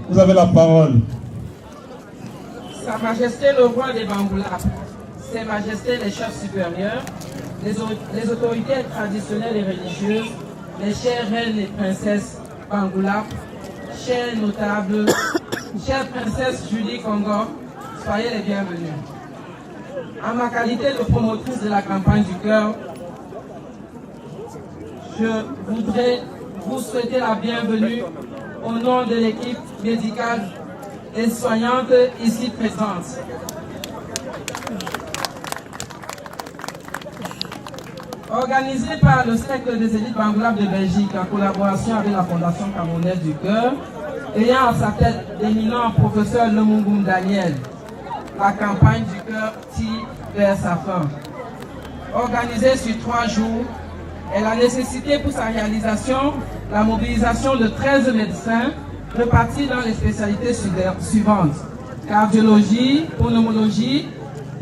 vous avez la parole. Sa Majesté le roi des Bangoulap, Ses Majestés les chefs supérieurs, les autorités traditionnelles et religieuses, les chères reines et princesses Bangoulap, chers notables, chère princesse Julie Congo, soyez les bienvenus. En ma qualité de promotrice de la campagne du cœur, je voudrais vous souhaiter la bienvenue au nom de l'équipe médicale et soignante ici présente. Organisé par le Cercle des élites Bangoulap de Belgique en collaboration avec la Fondation Camerounaise du Cœur, ayant à sa tête l'éminent professeur Lemungoum Daniel, la campagne du cœur tire vers sa fin. Organisée sur 3 jours, elle a nécessité pour sa réalisation la mobilisation de 13 médecins répartis dans les spécialités suivantes: cardiologie, pneumologie,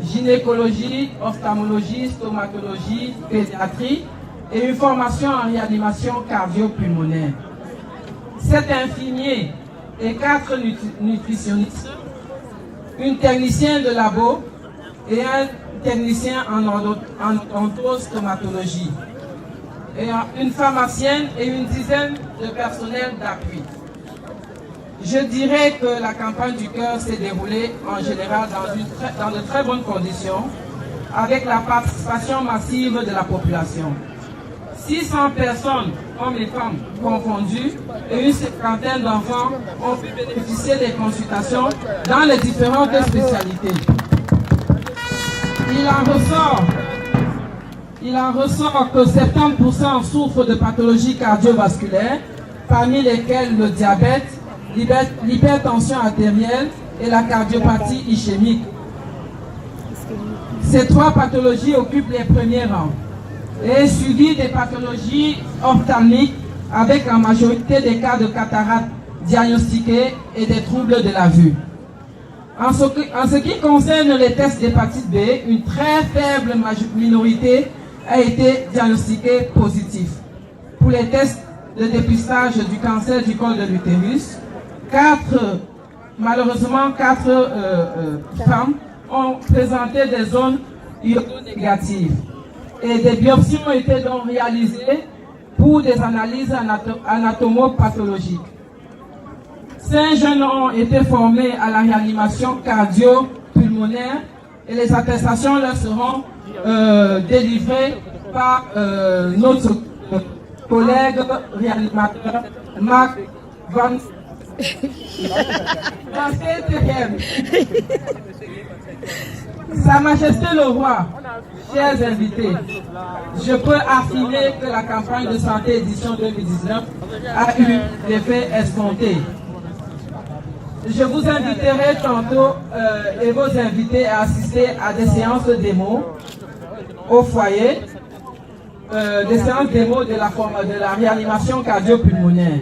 gynécologie, ophtalmologie, stomatologie, pédiatrie et une formation en réanimation cardio-pulmonaire. 7 infirmiers et 4 nutritionnistes, une technicienne de labo et un technicien en odontostomatologie, et une pharmacienne et une dizaine de personnels d'appui. Je dirais que la campagne du cœur s'est déroulée en général dans de très bonnes conditions, avec la participation massive de la population. 600 personnes, hommes et femmes confondus, et une cinquantaine d'enfants ont pu bénéficier des consultations dans les différentes spécialités. Il en ressort que 70% souffrent de pathologies cardiovasculaires, parmi lesquelles le diabète, l'hypertension artérielle et la cardiopathie ischémique. Ces 3 pathologies occupent les premiers rangs, et suivies des pathologies ophtalmiques avec en majorité des cas de cataracte diagnostiqués et des troubles de la vue. En ce qui concerne les tests d'hépatite B, une très faible minorité a été diagnostiquée positive. Pour les tests de dépistage du cancer du col de l'utérus, malheureusement 4 femmes ont présenté des zones iodo-négatives. Et des biopsies ont été donc réalisées pour des analyses anatomopathologiques. 5 jeunes ont été formés à la réanimation cardio-pulmonaire et les attestations leur seront délivrées par notre collègue réanimateur Marc Van Sa Majesté le Roi, chers invités, je peux affirmer que la campagne de santé édition 2019 a eu l'effet escompté. Je vous inviterai tantôt et vos invités à assister à des séances de démo au foyer, des séances démo de la réanimation cardio-pulmonaire.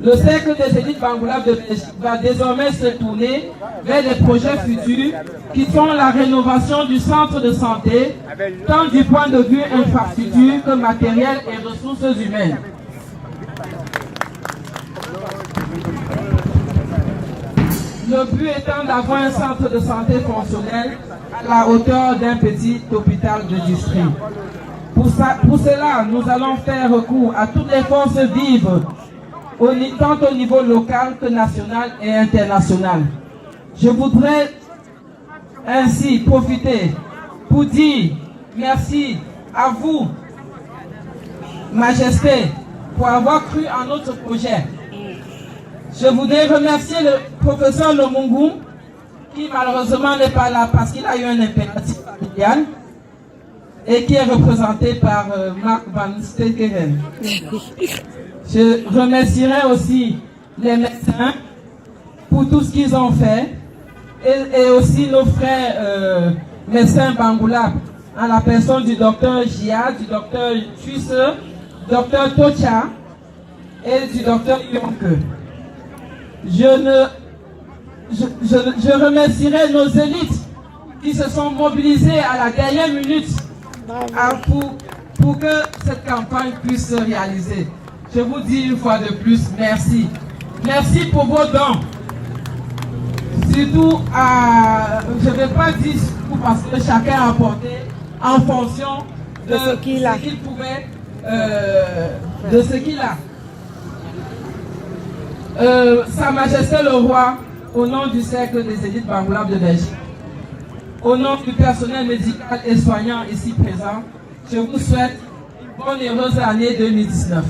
Le Cercle des élites Bangoulap de Belgique va désormais se tourner vers des projets futurs qui sont la rénovation du centre de santé, tant du point de vue infrastructure que matériel et ressources humaines. Le but étant d'avoir un centre de santé fonctionnel à la hauteur d'un petit hôpital de district. Pour cela, nous allons faire recours à toutes les forces vives, tant au niveau local que national et international. Je voudrais ainsi profiter pour dire merci à vous, Majesté, pour avoir cru en notre projet. Je voudrais remercier le professeur Lemungoum, qui malheureusement n'est pas là parce qu'il a eu un impératif familial et qui est représenté par Marc Van Stekeren. Je remercierai aussi les médecins pour tout ce qu'ils ont fait et aussi nos frères médecins Bangoulap, en la personne du docteur Gia, du docteur Tuisse, du docteur Tocha et du docteur Yonke. Je remercierai nos élites qui se sont mobilisées à la dernière minute pour que cette campagne puisse se réaliser. Je vous dis une fois de plus merci. Merci pour vos dons. Surtout, je ne vais pas dire tout parce que chacun a apporté en fonction de ce qu'il pouvait, de ce qu'il a. Sa Majesté le Roi, au nom du Cercle des élites Bangladesh de Belgique, au nom du personnel médical et soignant ici présent, je vous souhaite une bonne et heureuse année 2019.